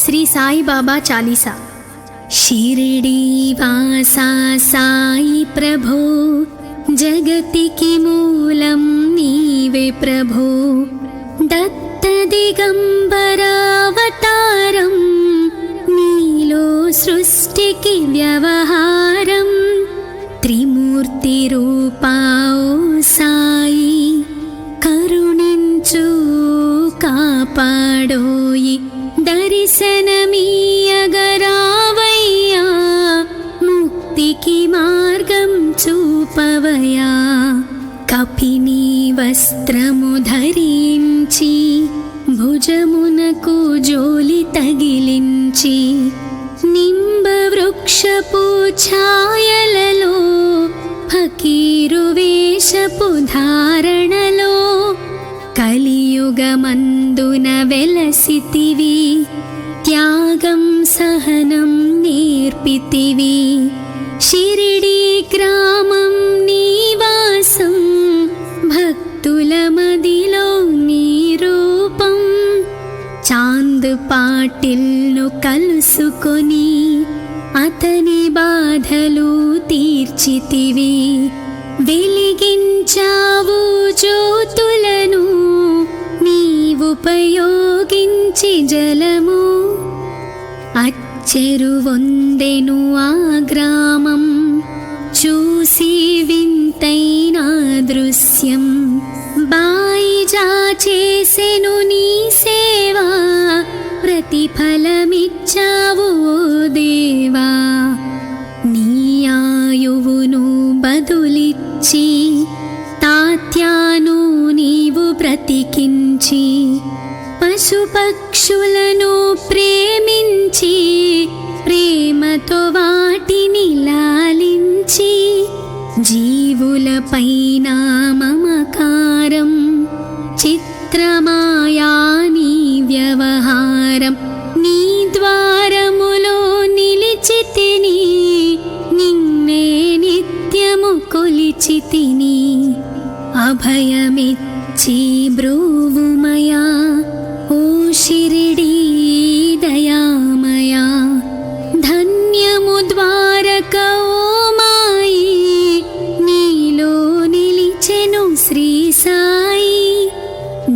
శ్రీ సాయిబాబా చాలీసా. షిరిడి వాసా సాయి ప్రభో, జగతికి మూలం నీవే ప్రభో. దత్త దిగంబరావతారం, నీలో సృష్టికి వ్యవహారం. త్రిమూర్తి రూపా ఓ సాయి, కరుణించు కాపాడోయి. దర్శనమీయగరావయ్యా, ముక్తికి మార్గం చూపవయా. కపిని వస్త్రము ధరించి, భుజమునకు జోలి తగిలించి, నింబ వృక్షపు ఛాయలలో, ఫకీరు వేషపు ధారణలో, కలియుగమందున వెలసితివి. త్యాగం సహనం నేర్పితివి. షిరిడి గ్రామం నీవాసం, భక్తుల మదిలో నీ రూపం. చాంద్ పాటిల్ను కలుసుకొని, అతని బాధలు తీర్చితివి. వెలిగించావు జ్యోతులను, నీవుపయోగించి జలము. అచ్చెరువొందెను ఆ గ్రామం, చూసి వింతైన దృశ్యం. బాయిజా చేసెను నీ సేవా, ప్రతిఫలమిచ్చావు ఓ దేవా. నీ ఆయువును బదులిచ్చి, తాత్యాను నీవు బ్రతికించి, పశుపక్షులను ప్రేమించి, ప్రేమతో వాటిని లాలించి. జీవులపైన మమకారం, చిత్రమాయా నీ వ్యవహారం. నీ ద్వారములో నిలిచితిని, నిన్నే నిత్యము కొలిచితిని. అభయమిచ్చి బ్రూవుమయా, ఓ షిరిడి దయామయా. ధన్యము ద్వారక ఓ మాయి, నీలో నిలిచెను శ్రీ సాయి.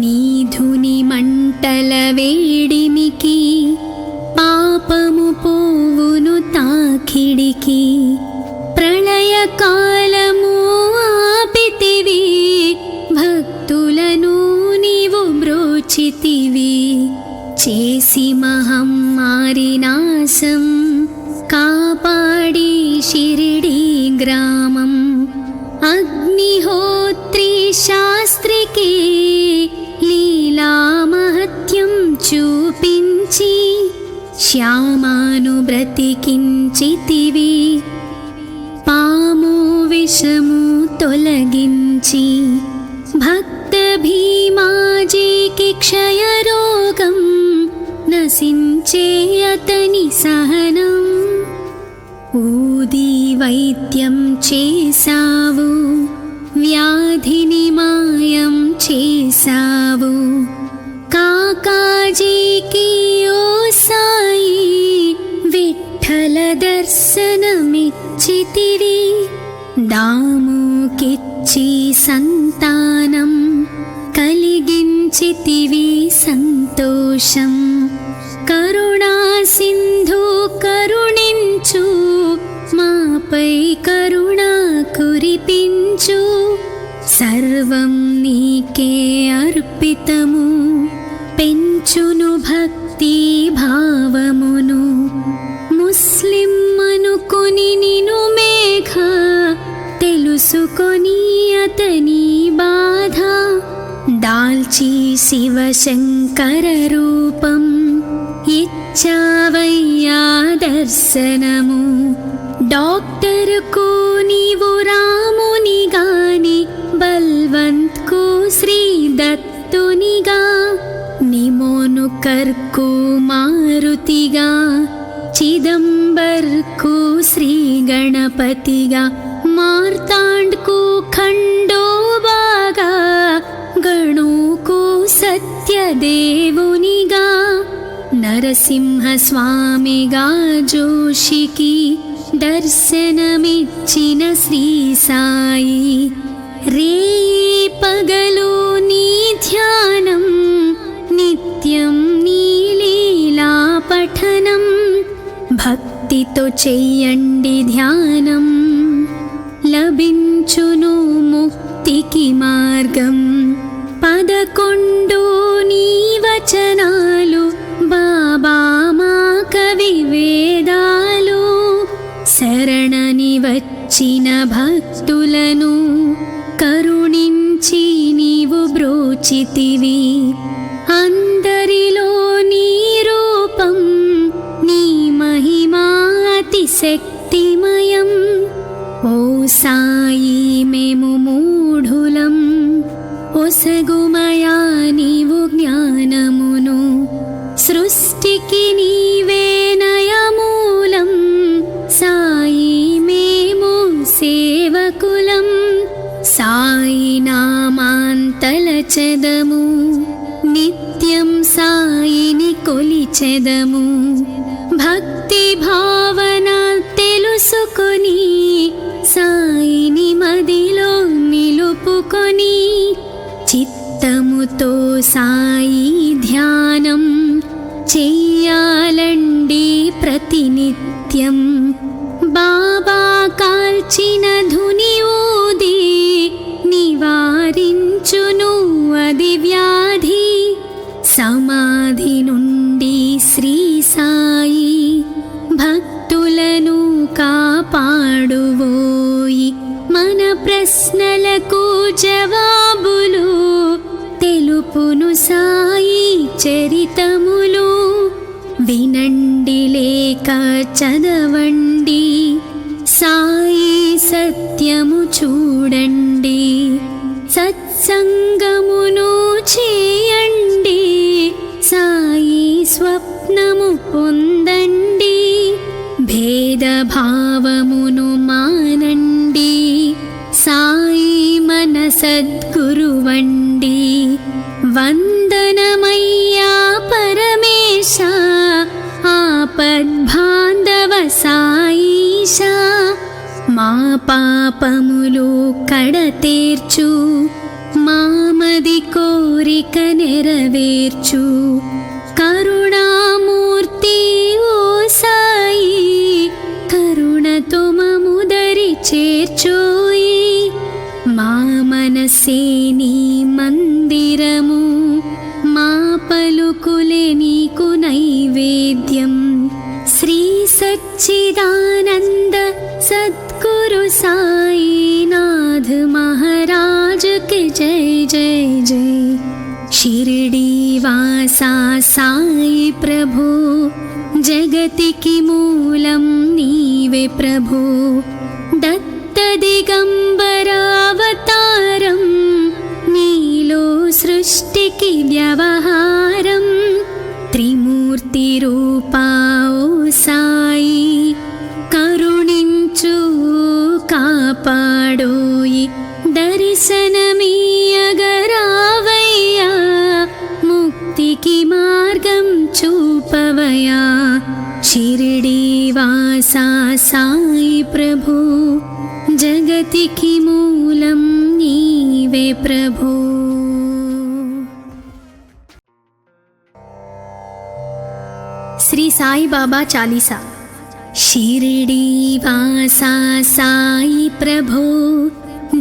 నీ ధుని మంటల వేడిమికి, పాపము పోవును తాకిడికి. ప్రళయ కాలము ఆపితివి, భక్తులను నీవు బ్రోచితివి. చేసి మహమ్మారి నాశం, కాపాడి షిరిడి గ్రామం. అగ్నిహోత్రి శాస్త్రికి లీలా మహత్యం చూపించి, శ్యామాను బ్రతికించితివి. పాము విషము తొలగించి, భక్త భీమాజీకి క్షయరోగం, నశించే అతని సహనం. ఊది వైద్యం చేసావు, వ్యాధిని మాయం చేసావు. కాకాజీకి ఓ సాయి, విఠ్ఠల దర్శనమిచ్చితివి. దాముకిచ్చి సంతానం, కలిగించితివి సంతోషం. కరుణా సింధు కరుణించు, మాపై కరుణ కురిపించు. సర్వం నీకే అర్పితము, పెంచును భక్తి భావమును. ముస్లిం అనుకొని నిను మేఘ, తెలుసుకొని అతని బాధ. దాల్చి శివశంకర రూపం, ఇచ్చావయ్యా దర్శనము. డాక్టర్కు నీవు రామునిగాని, బల్వంత్కు శ్రీ దత్తునిగా. నిమోను కర్కు మారుతిగా, చిదంబర్కు శ్రీ గణపతిగా. మార్తాండ్కు ఖండోబాగా, గణుకు సత్యదేవునిగా. నరసింహస్వామిగా జోషికి దర్శనమిచ్చిన శ్రీ సాయి, రేయి పగలు నీ ధ్యానం, నిత్యం నీ లీలా పఠనం, భక్తితో చెయ్యండి ధ్యానం, లభించును ముక్తికి మార్గం. 11 నీ వచనాలు బాబా మా కవి వేదాలు, శరణని వచ్చిన భక్తులను కరుణించి నీవు బ్రోచితివి. అందరిలో నీ రూపం, నీ మహిమా అతి శక్తిమయం. ఓ సాయి మేము మూఢులం, ఒసగుమయా నీవు జ్ఞానమును, సృష్టికి నీవే నయమూలం. సాయి మేము సేవకులం, సాయి నామాంతలచెదము, నిత్యం సాయిని కొలిచెదము. భక్తి భావన తెలుసుకొని సాయిని మదిలో నిలుపుకొని, చిత్తముతో సాయి ధ్యానం చెయ్యాలండి ప్రతినిత్యం. బాబా కాల్చిన ధుని ఊది నివారించును అది వ్యాధి. సమాధి నుండి శ్రీ సాయి భక్తులను కాపాడువోయి. మన ప్రశ్నలకు జవాబులు తెలుపును సాయి చరితములు. వినండి లేక చదవండి, సాయి సత్యము చూడండి. సత్సంగమును చేయండి, సాయి స్వప్నము పొందండి. భేదభావమును మానండి, సాయి మన సద్గురువండి. వందనమయ్యా పరమేశ, ఆపద్బాంధవ సాయిష. మా పాపములు కడతేర్చు, మామది కోరిక నెరవేర్చు. కరుణామూర్తి ఓ సాయి, కరుణతో మముదరి చేర్చోయి. మా మనసే నీ మందిరము, మా పలుకులే నీకు నైవేద్యం. శ్రీ సచ్చిదానంద సద్గురు సాయినాథ్ మహారాజ్ కి జై జై జై. షిరిడి వాసా సాయి ప్రభు, జగతికి మూలం నీవే ప్రభు. దత్త దిగంబర అవతారం, నీలో సృష్టికి వ్యవహారం. త్రిమూర్తి రూపా ఓ సాయి, కరుణించు కాపాడోయి. దర్శనమీయగరావయ్యా, ముక్తికి మార్గం చూపవయా. షిరిడి వాసా సాయి ప్రభు, జగతికి మూలం నీవే ప్రభు. శ్రీ సాయి బాబా చాలీసా. షిరిడి వాసా సాయి ప్రభు,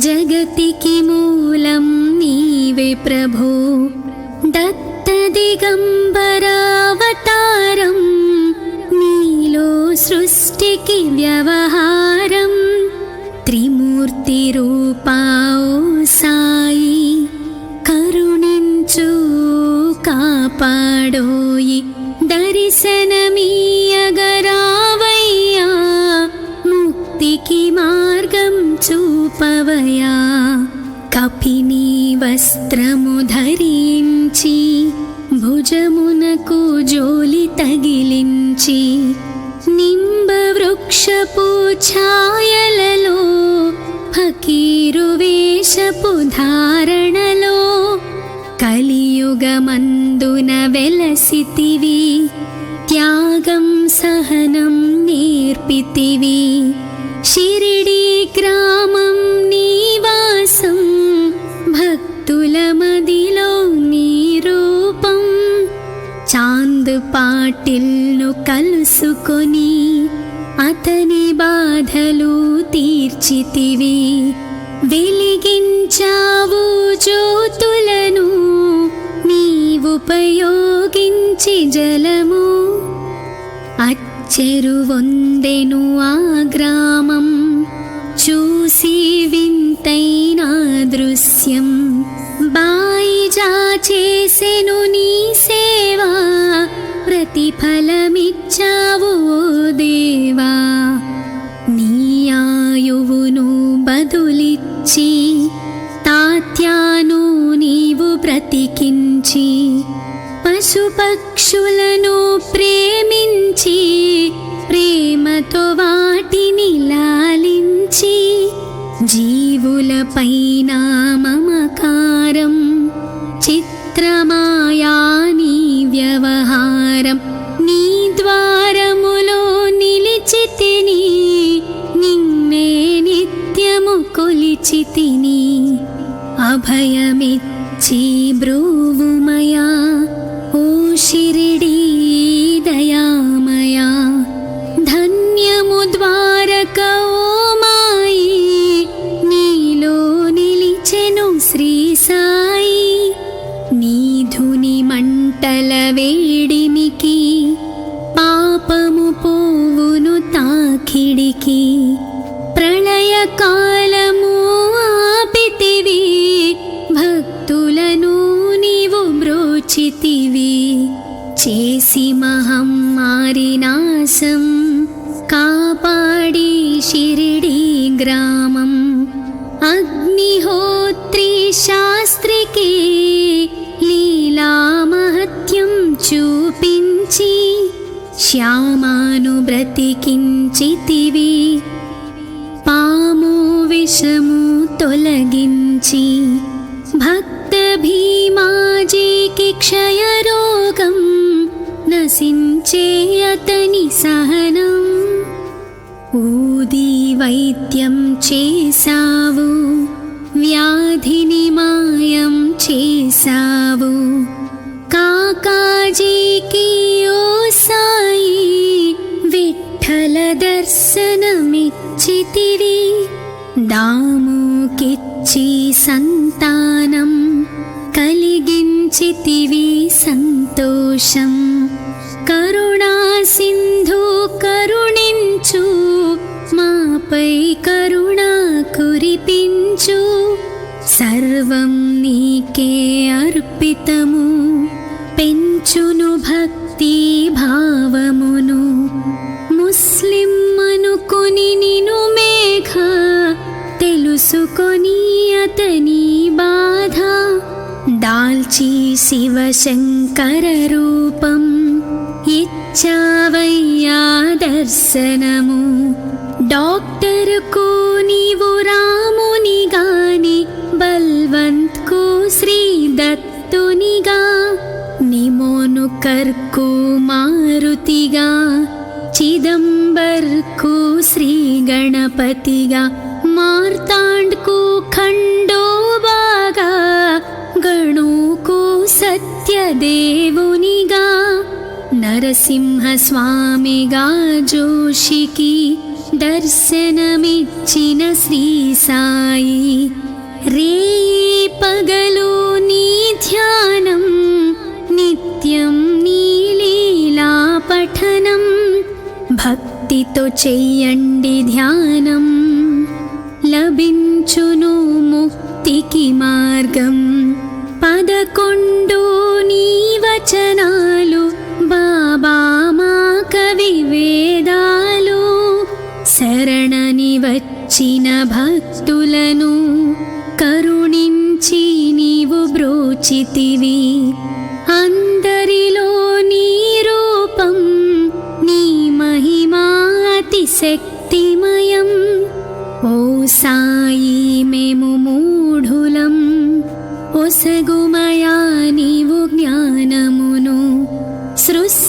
జగతికి మూలం నీవే ప్రభు. దత్త దిగంబర అవతారం, నీలో సృష్టికి వ్యవహారం. త్రిమూర్తి రూపా ఓ సాయి, కరుణించు కాపాడోయి. దర్శనమీయగరావయ్యా, ముక్తికి మార్గం చూపవయా. కపిని వస్త్రము ధరించి, భుజమునకు జోలి తగిలించి, నింబ వృక్షపు ఛాయలలో, ఫకీరు వేషపు ధారణలో, కలియుగ కలియుగమందున వెలసితివి, త్యాగం సహనం నేర్పితివి. షిరిడీ గ్రామం నీవాసం, భక్తుల మదిలో నీ రూపం. చాంద్ పాటిల్ను కలుసుకొని అతని బాధలు తీర్చితివి. వెలిగించావు జ్యోతులను నీవుపయోగించి జలము. అచ్చెరువొందెను ఆ గ్రామం, చూసి వింతైన దృశ్యం. బాయిజా చేసెను నీ సేవా, ప్రతిఫలమిచ్చావు ఓ దేవా. నీ ఆయువును బదులిచ్చి తాత్యాను నీవు బ్రతికించి, పశుపక్షులను ప్రేమించి ప్రేమతో వాటిని లాలించి, జీవులపైన మమకారం చిత్రమాయా నీ వ్యవహారం. నీ ద్వారములో నిలిచితిని, నిన్నే నిత్యము కొలిచితిని. అభయమిచ్చి బ్రూవుమయా ఓ షిరిడీ దయామయా. ధన్యము ద్వారక ఓ మాయి, నీలో నిలిచెను శ్రీ సాయి. నీ ధుని మంటల వేడిమికి, పాపము పోవును తాకిడికి. ప్రళయకాలము ఆపితివి, భక్తులను నీవు బ్రోచితివి. చేసి మహమ్మారి నాశం, కాపాడి షిరిడీ గ్రామం. అగ్నిహోత్రి శాస్త్రికి లీలా మహత్యం చూపించి, శ్యామాను బ్రతికించితివి. పాము విషము తొలగించి, భక్త భీమాజీకి క్షయరోగం నశించే అతని సహనం. ఊది వైద్యం చేసావు, వ్యాధిని మాయం చేసావు. కాకాజీకి ఓ సాయి విఠ్ఠల దర్శనమిచ్చితివి. దాముకిచ్చి సంతానం కలిగించితివి సంతోషం. కరుణా సింధు కరుణించు, మాపై కరుణ కురిపించు. సర్వం నీకే అర్పితము, పెంచును భక్తి భావమును. ముస్లిం అనుకొని నిను మేఘ, తెలుసుకొని అతని బాధ. దాల్చి శివశంకర రూపం, ఇచ్చావయ్యా దర్శనము. డాక్టర్కు నీవు రామునిగాని, బల్వంత్కు శ్రీ దత్తునిగా. నిమోను కర్కు మారుతిగా, చిదంబర్కు శ్రీ గణపతిగా. మార్తాండ్కు ఖండోబాగా, గణుకు సత్యదేవునిగా. నరసింహస్వామిగా జోషికి దర్శనమిచ్చిన శ్రీ సాయి. రేయి పగలు నీ ధ్యానం, నిత్యం నీ లీలా పఠనం. భక్తితో చెయ్యండి ధ్యానం, లభించును ముక్తికి మార్గం. 11 నీ వచనాలు, బాబా మా కవి వేదాలు. శరణని వచ్చిన భక్తులను కరుణించి నీవు బ్రోచితివి. అందరిలో నీ రూపం, నీ మహిమా అతిశక్తిమయం. ఓ సాయి మేము మూఢులం, ఒసగుమయా నీవు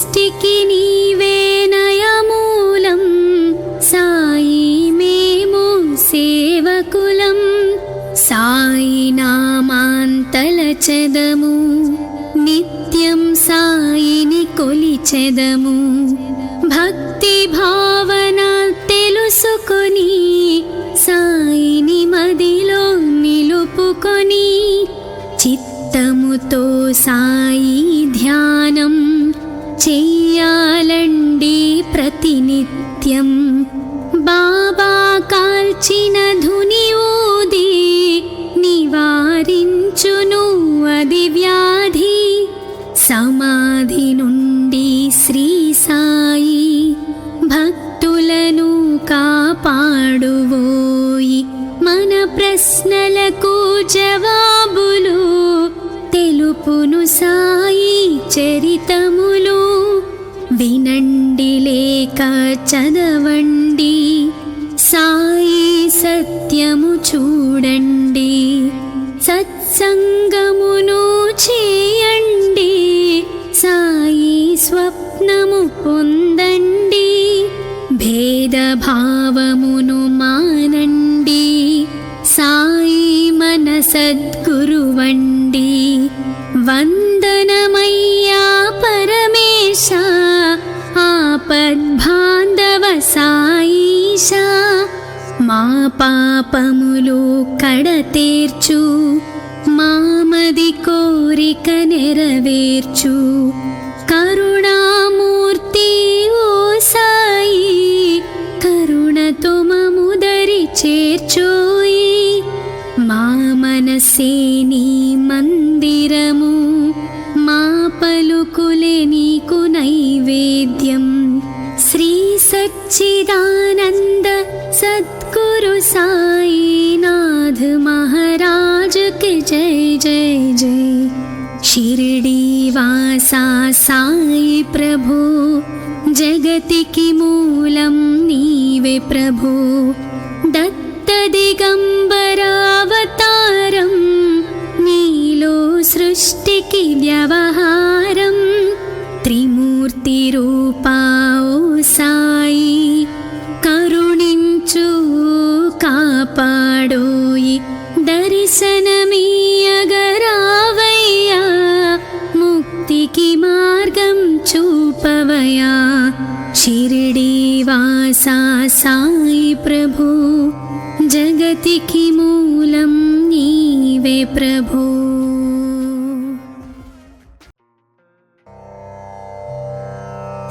సృష్టికి నీవే నయమూలం సాయి మేము సేవకులం సాయి నామాంతలచెదము నిత్యం సాయిని కొలిచెదము భక్తి భావన తెలుసుకొని సాయిని మదిలో నిలుపుకొని చిత్తముతో సాయి ధ్యానం చెయ్యాలండి ప్రతినిత్యం బాబా కాల్చిన ధుని ఊది నివారించును అది వ్యాధి సమాధి నుండి శ్రీ సాయి భక్తులను కాపాడువోయి మన ప్రశ్నలకు జవాబులు తెలుపును సాయి చరితములు వినండి లేక చదవండి సాయి సత్యము చూడండి సత్సంగమును చేయండి సాయి స్వప్నము పొందండి భేదభావమును మానండి సాయి మన సద్గురువండి వందనమయ్యా పరమేశ ఆపద్బాంధవ సాయిష మా పాపములు కడతేర్చు మామది కోరిక నెరవేర్చు కరుణామూర్తి ఓ సాయి కరుణతో మముదరి చేర్చోయి మా మనసే నీ మందిరము మా పలుకులే నీకు నైవేద్యం శ్రీ సచ్చిదానంద సద్గురు సాయినాథ్ మహారాజ్ కి జై జై జై షిరిడి వాసా సాయి ప్రభు జగతికి మూలం నీవే ప్రభు దత్త దిగంబరావతారం నీలో సృష్టికి వ్యవహారం త్రిమూర్తి రూపా ఓ సాయి కరుణించు కాపాడోయి దర్శనమీయగరావయ్యా ముక్తికి మార్గం చూపవయా షిరిడి వాసా సాయి ప్రభు జగతికి మూలం నీవే ప్రభు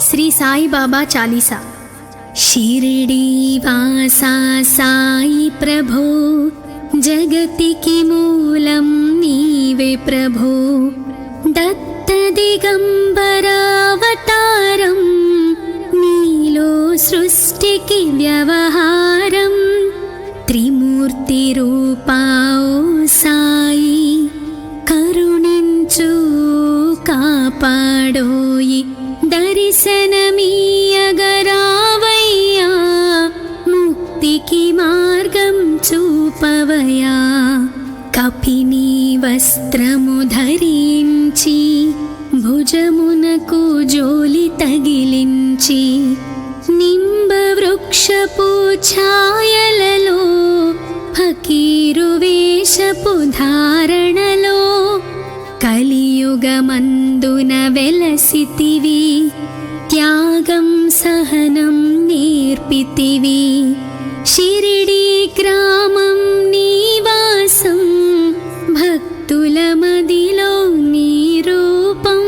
శ్రీ సాయి బాబా చాలీసా షిరిడి వాసా సాయి ప్రభు జగతికి మూలం నీవే ప్రభు దత్త దిగంబరావతారం నీలో సృష్టికి వ్యవహారం త్రిమూర్తి రూపా ఓ సాయి కరుణించు కాపాడోయి దర్శనమీయగరావయ్యా ముక్తికి మార్గం చూపవయా కపిని వస్త్రము ధరించి భుజమునకు జోలి తగిలించి నింబ వృక్షపు ఛాయలలో ఫకీరు వేషపు ధారణలో కలియుగమందున వెలసితివి త్యాగం సహనం నేర్పితివి షిరిడి గ్రామం నీవాసం భక్తుల మదిలో నీ రూపం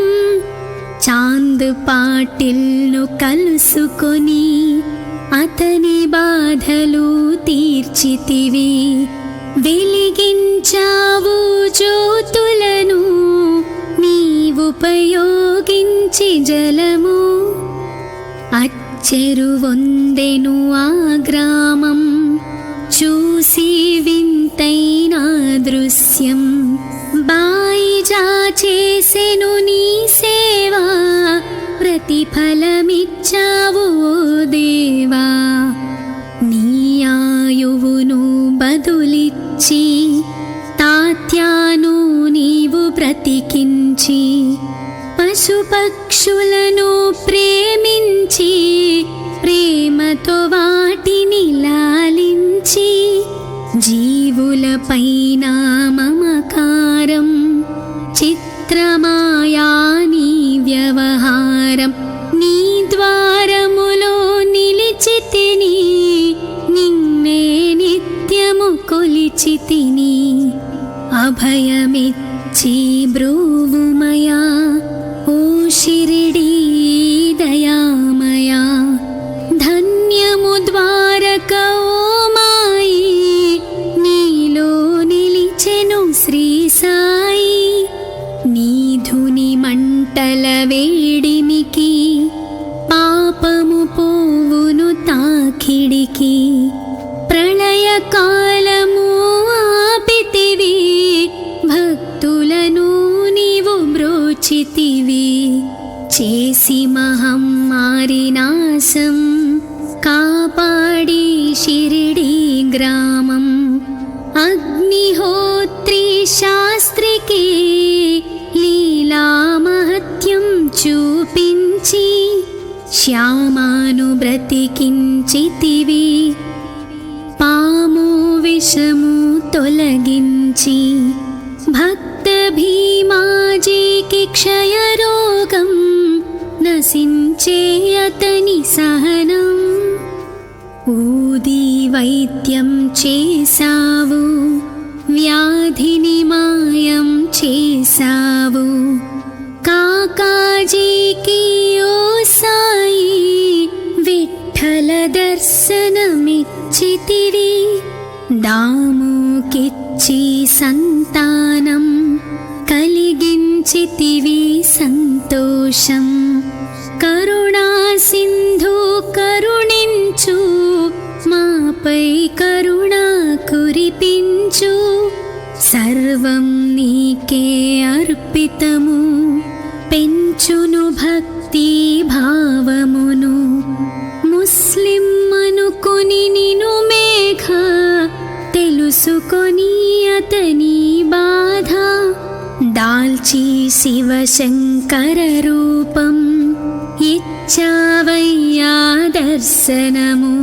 చాంద్ పాటిల్ను కలుసుకొని అతని బాధలు తీర్చితివి వెలిగించావు జ్యోతులను నీవుపయోగించి జలము అచ్చెరువొందెను ఆ గ్రామం చూసి వింతైన దృశ్యం బాయిజా చేసెను నీ సేవా ప్రతిఫలమిచ్చావు ఓ దేవా నీ ఆయువును బదులిచ్చి తాత్యాను నీవు బ్రతికించి పశు పశుపక్షులను ప్రేమించి ప్రేమతో వాటిని లాలించి జీవులపైన మమకారం చిత్రమాయా నీ వ్యవహారం నీ ద్వారములో నిలిచితిని నిన్నే నిత్యము కొలిచితిని అభయమిచ్చి బ్రూవుమయా ఓ షిరిడీ దయామయా ధన్యము ద్వారక ఓ మాయి నీలో నిలిచెను శ్రీ సాయి నీ ధుని మంటల వేడిమికి పాపము పోవును తాకిడికి ప్రళయకాలము ఆపితివి భక్తులను నీవు బ్రోచితివి చేసి మహమ్మారి నాశం కాపాడి షిరిడీ గ్రామం అగ్నిహోత్రి శాస్త్రికి లీలా మహత్యం చూపించి శ్యామాను బ్రతికించితివి పాము విషము తొలగించి భక్త భీమాజీకి క్షయరోగం నశించే అతని సహనం ఊది వైద్యం చేసావు వ్యాధిని మాయం చేసావు కాకాజీకి ఓ సాయి విఠల దర్శనమిచ్చితివి దాముకిచ్చి సంతానం కలిగించితివి సంతోషం కరుణా సింధు కరుణించు మాపై కరుణ కురిపించు సర్వం నీకే అర్పితము పెంచును భక్తి భావమును ముస్లిం అనుకుని నిను మేఘ తెలుసుకొని అతని బాధ దాల్చి శివశంకర రూపం ఇచ్చావయ్యా దర్శనము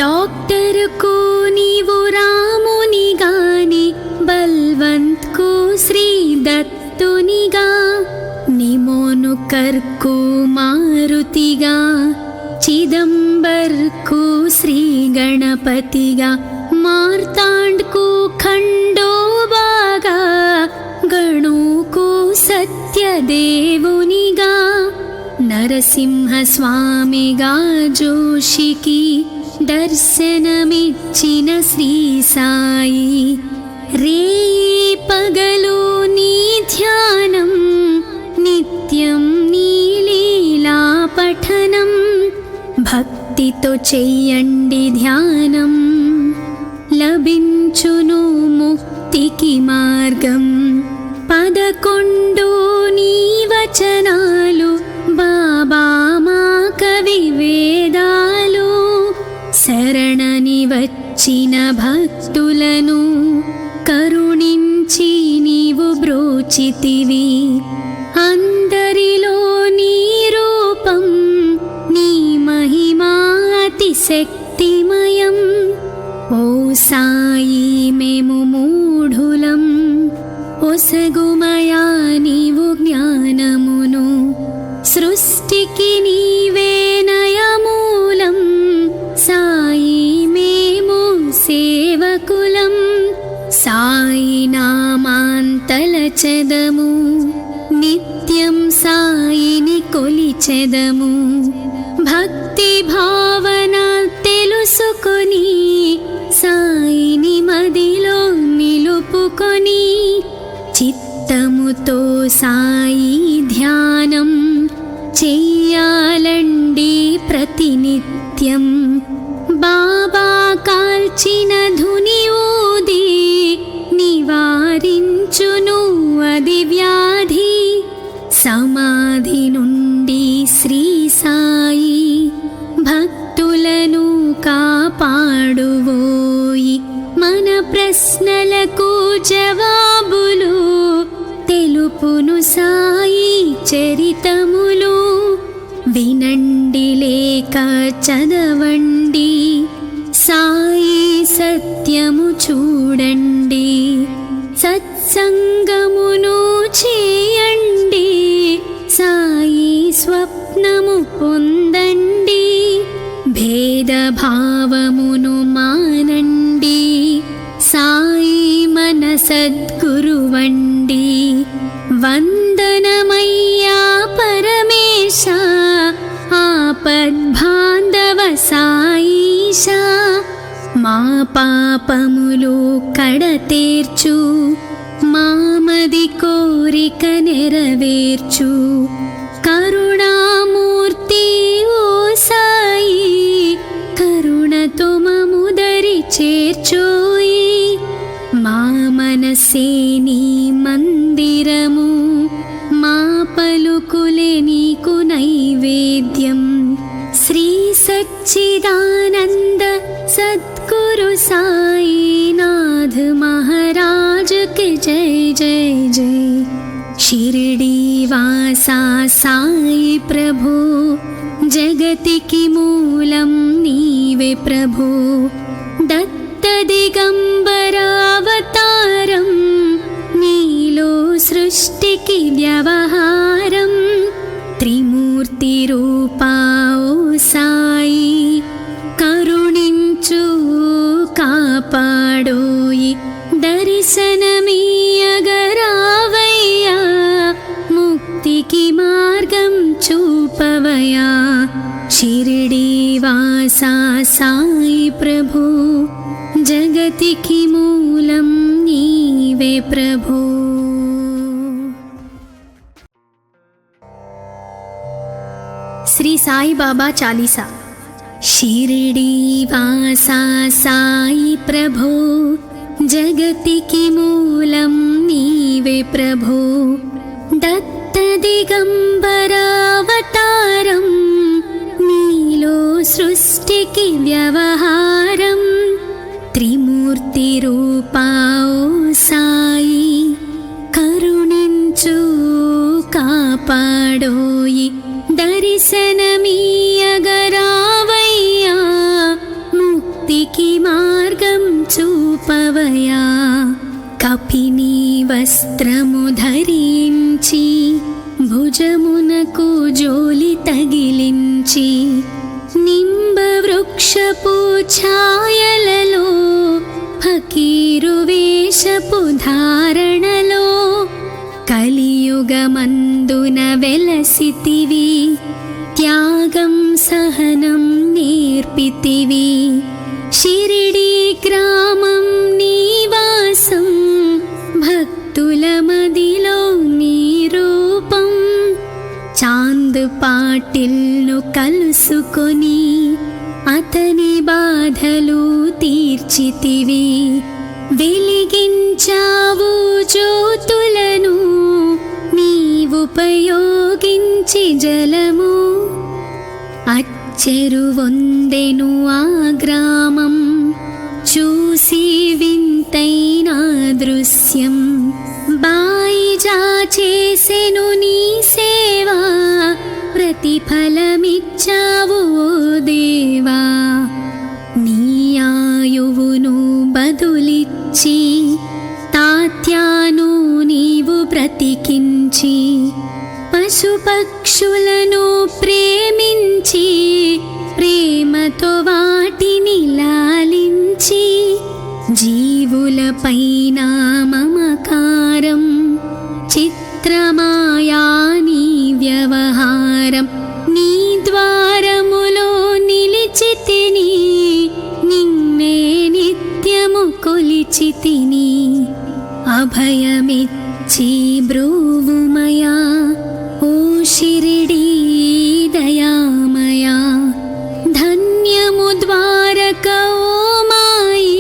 డాక్టర్కు నీవు రాముని గాని బల్వంత్కు శ్రీ దత్తునిగా నిమోను కర్కు మారుతిగా చిదంబర్కు శ్రీ గణపతిగా మార్తాండ్కు ఖండోబాగా గణుకు సత్యదేవునిగా నరసింహస్వామిగా జోషికి దర్శనమిచ్చిన శ్రీ సాయి రేయి పగలు నీ ధ్యానం నిత్యం నీ లీలా పఠనం భక్తితో చెయ్యండి ధ్యానం లభించును ముక్తికి మార్గం 11 నీ వచనాలు బాబా మా కవి వేదాలు శరణని వచ్చిన భక్తులను కరుణించి నీవు బ్రోచితివి అందరిలో నీ రూపం నీ మహిమా అతిశక్తిమయం ఓ సాయి మేము మూఢులం ఒసగుమయా నీవు జ్ఞానమును సృష్టికి నీవే నయమూలం సాయి మేము సేవకులం సాయి నామాంతలచెదము నిత్యం సాయిని కొలిచెదము భక్తి భావన తెలుసుకొని సాయిని మదిలో నిలుపుకొని చిత్తముతో సాయి ధ్యానం చెయ్యాలండి ప్రతినిత్యం బాబా కాల్చిన ధుని ఊది నివారించును అది వ్యాధి సమాధి నుండి శ్రీ సాయి భక్తులను కాపాడువోయి మన ప్రశ్నలకు జవాబులు తెలుపును సాయి చరిత పదములు వినండి లేక చదవండి, సాయి సత్యము చూడండి, సత్సంగమును చేయండి, సాయి స్వప్నము పొందండి, భేదభావమును మానండి, సాయి మన సద్గురువండి. వందనమయ్యా పరమేశ, ఆపద్బాంధవ సాయిష, మా పాపములు కడతేర్చు, మామది కోరిక నెరవేర్చు, కరుణామూర్తి ఓ సాయి, కరుణతో మముదరి చేర్చోయి. మా మనసే నీ మందిరము, మా పలుకులే నీకు నైవేద్యం. శ్రీ సచ్చిదానంద సద్గురు సాయినాథ్ మహారాజ్ కి జై జై జై. షిరిడి వాసా సాయి ప్రభు, జగతికి మూలం నీవే ప్రభు. దత్త దిగంబర అవతారం, నీలో సృష్టికి వ్యవహారం. త్రిమూర్తి రూపా ఓ సాయి, కరుణించు కాపాడోయి. దర్శనమీయగరావయ్యా, ముక్తికి మార్గం చూపవయా. షిరిడి వాసా సాయి ప్రభు, జగతికి మూలం నీవే ప్రభు. శ్రీ సాయి బాబా చాలీసా. షిరిడి వాసా సాయి ప్రభు, జగతికి మూలం నీవే ప్రభు. దత్త దిగంబర అవతారం, నీలో సృష్టికి వ్యవహారం. త్రిమూర్తి రూపా ఓ సాయి, కరుణించు కాపాడోయి. దర్శనమీయగరావయ్యా, ముక్తికి మార్గం చూపవయా. కపిని వస్త్రము ధరించి, భుజమునకు జోలి తగిలించి, నింబ వృక్షపు ఛాయలలో, ఫకీరు వేషపు ధారణలో, కలియుగమందున వెలసితివి. త్యాగం సహనం నేర్పితివి. షిరిడి గ్రామం నీవాసం, భక్తుల మదిలో నీ రూపం. చాంద్ పాటిల్ను కలుసుకొని, అతని బాధలు తీర్చితివి. వెలిగించావు జ్యోతులను, నీవుపయోగించి జలము. అచ్చెరువొందెను ఆ గ్రామం, చూసి వింతైన దృశ్యం. బాయిజా చేసెను నీ సేవా, ప్రతిఫలమిచ్చావు ఓ దేవా. నీ ఆయువును బదులిచ్చి, తాత్యాను నీవు బ్రతికించి, పశుపక్షులను ప్రేమించి, ప్రేమతో వాటిని లాలించి, జీవులపైన మమకారం, చిత్రమాయా నీ వ్యవహారం. నీ ద్వారములో నిలిచితిని, నిన్నే నిత్యము కొలిచితిని. అభయమిచ్చి బ్రూవుమయా, ఓ షిరిడి దయామయా. ధన్యము ద్వారక ఓ మాయి,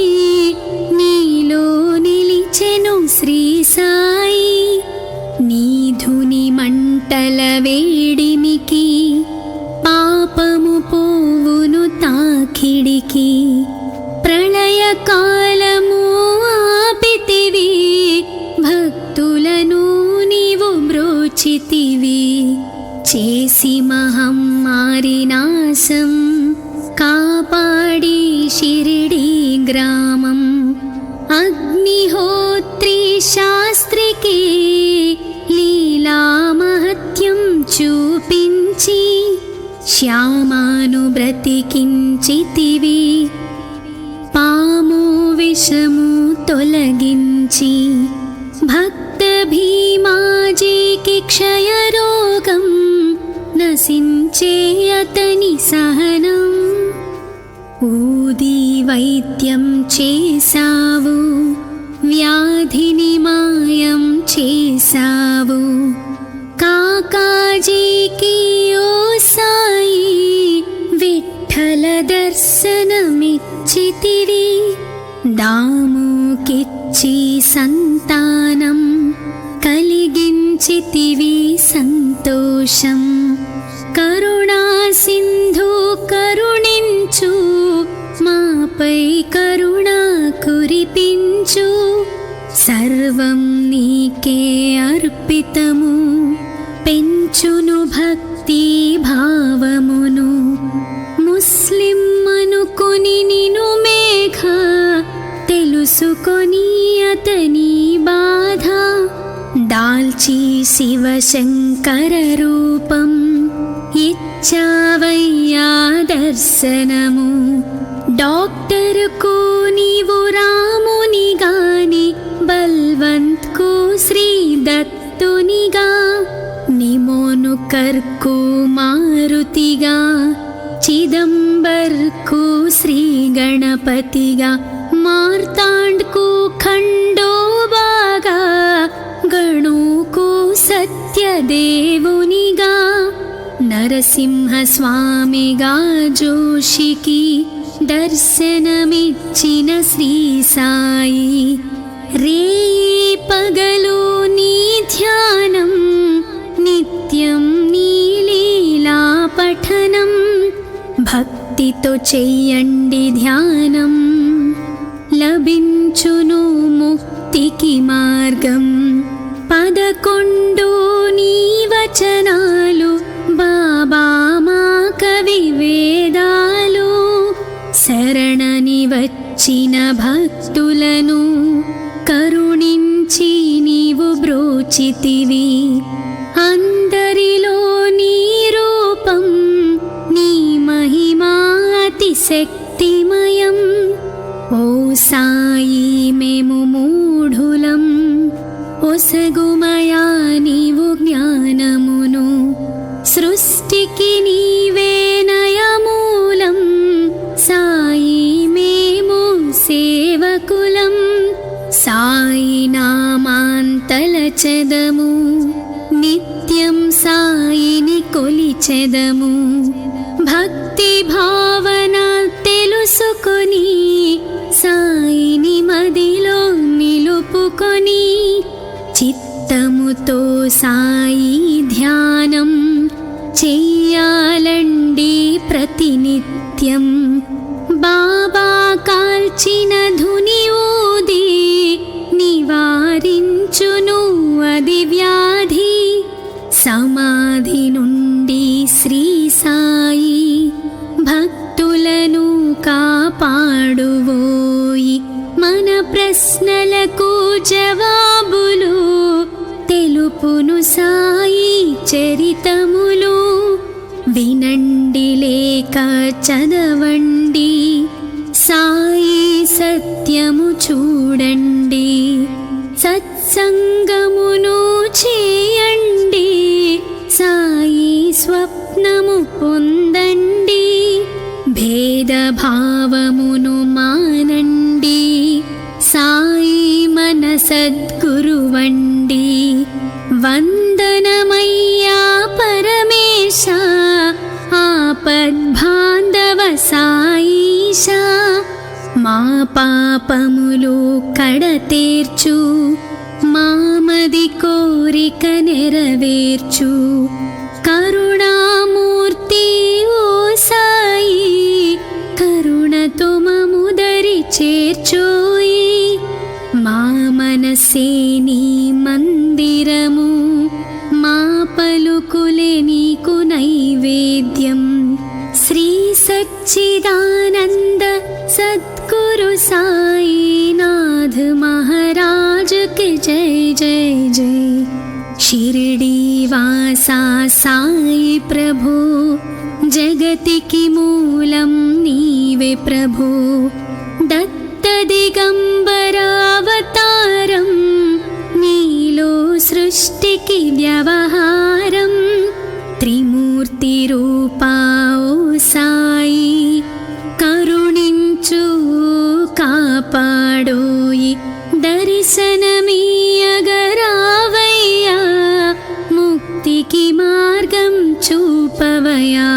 నీలో నిలిచెను శ్రీ సాయి. నీ ధుని మంటల వేడిమికి, పాపము పోవును తాకిడికి. ప్రళయ కాలము ఆపితివి, భక్తులను నీవు బ్రోచితివి. చే చేసి మహమ్మారి నాశం కాపాడి షిరిడి గ్రామం అగ్నిహోత్రి శాస్త్రికి లీలా మహత్యం చూపించి శ్యామాను బ్రతికించితివి పాము విషము తొలగించి భక్త భీమాజీకి క్షయరోగం నశించే అతని సహనం ఊది వైద్యం చేసావు వ్యాధిని మాయం చేసావు కాకాజీకి ఓ సాయి విఠల దర్శనమిచ్చితివి దాముకిచ్చి సంతానం కలిగించితివి సంతోషం కరుణా సింధు కరుణించు మాపై కరుణ కురిపించు సర్వం నీకే అర్పితము పెంచును భక్తి భావమును ముస్లిం అనుకొని నిను మేఘ తెలుసుకొని అతని బాధ దాల్చి శివశంకర రూపం ఇచ్చావయ్యా దర్శనము డాక్టర్కు నీవు రాముని గాని బల్వంత్కు శ్రీ దత్తునిగా నిమోను కర్కు మారుతిగా చిదంబర్కు శ్రీ గణపతిగా మార్తాండ్కు ఖండోబాగా గణుకు సత్యదేవునిగా నరసింహస్వామిగా జోషికి దర్శనమిచ్చిన శ్రీ సాయి రేయి పగలు నీ ధ్యానం నిత్యం నీ లీలా పఠనం భక్తితో చెయ్యండి ధ్యానం లభించును ముక్తికి మార్గం 11 నీ వచనాలు బాబా మా కవి వేదాలు శరణని వచ్చిన భక్తులను కరుణించి నీవు బ్రోచితివి అందరిలో నీ రూపం నీ మహిమా అతిశక్తిమయం ఓ సాయి మేము మూఢులం ఒసగుమయా నీవు జ్ఞానమును సృష్టికి నీవే నయమూలం సాయి మేము సేవకులం సాయి నామాంతలచెదము నిత్యం సాయిని కొలిచెదము భక్తి భావన తెలుసుకొని సాయిని మదిలో నిలుపుకొని చిత్తముతో సాయి ధ్యానం చెయ్యాలండి ప్రతినిత్యం బాబా కాల్చిన ధుని ఊది నివారించును అది వ్యాధి సమాధి నుండి శ్రీ సాయి భక్తులను కాపాడువోయి మన ప్రశ్నలకు జవాబులు తెలుపును సాయి చరితములు వినండి లేక చదవండి సాయి సత్యము చూడండి సత్సంగమును చేయండి సాయి స్వప్నము పొందండి భేదభావమును మానండి సాయి మన సద్గురువండి వందనమయ్యా పరమేశ ఆపద్బాంధవ సాయిష మా పాపములు కడతేర్చు మామది కోరిక నెరవేర్చు కరుణామూర్తి ఓ సాయి కరుణతో మముదరి చేర్చోయి మా మనసే నీ మందిరము మా పలుకులే నీకు सच्चिदानंद सद्गुरु साईनाथ महाराज के जय जय जय। शिरडी वासा साई प्रभु जगतिकी मूलं नीवे प्रभु। दत्त दिगंबरावतारं नीलो सृष्टिकी व्यवहारं। त्रिमूर्ति रूपा ओ साई करुणिंचु कापाडोयि। दर्शनमीयगरावయ్యా मुक्तिकी मार्गं చూపవయ్యా।